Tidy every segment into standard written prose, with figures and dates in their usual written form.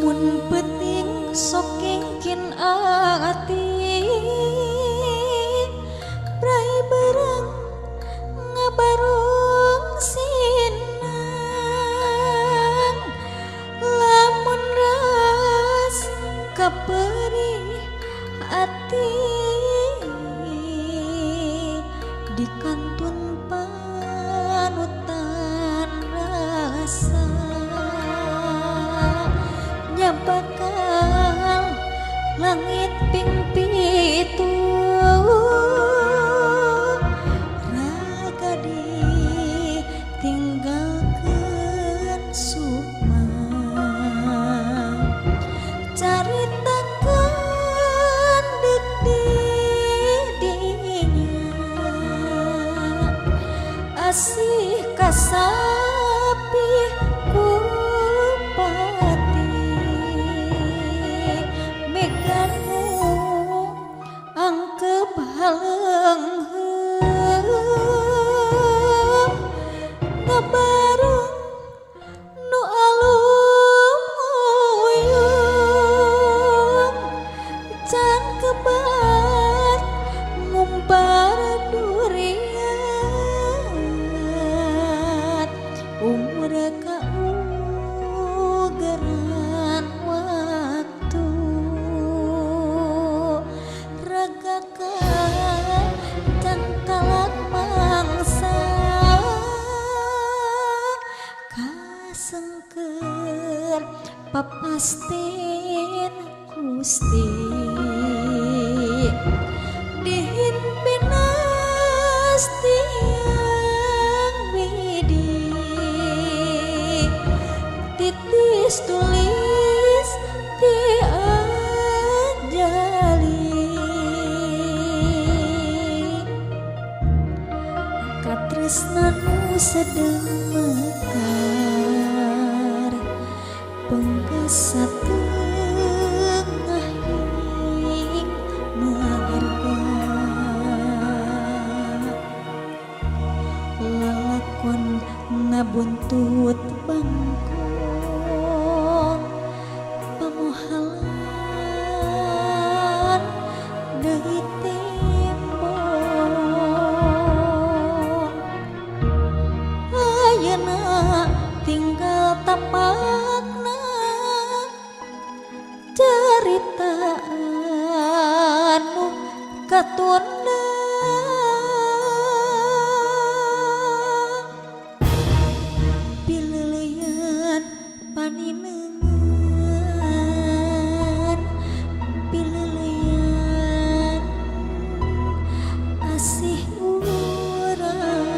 Lamun peting sok kengkin ati prai bareng ngabarung sinang lamun ras kaperi ati di kantun panutan rasa bakal langit ping pitu raga ditinggalkeun sukma caritakeun deuk di dinya asih kasapi ku angkep halengheum ngabarung nu alum uyung can kebat ngumpar durian umur kaugeran waktu ragakan cangkalak mangsa kasengker papastin Gusti dihimpin tiang widi titis tulis ti ajali katresnanu sedeng mekar penggasa tengahing maharga lalakon nabuntut bangkong pamohalan deui tembong ayeuna tinggal tapakna cerita anu katunda pileuleyan paninengan pileuleyan asih urang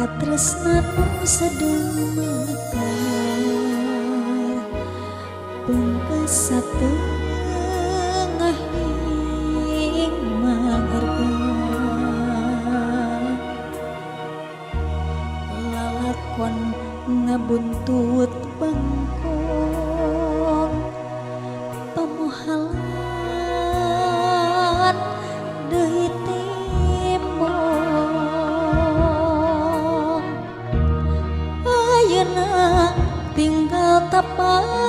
katresnanu sedemekar pungkas satengah magarga lalakon ngabuntut bangkong pamohalan deui tembong ayeuna tinggal tapak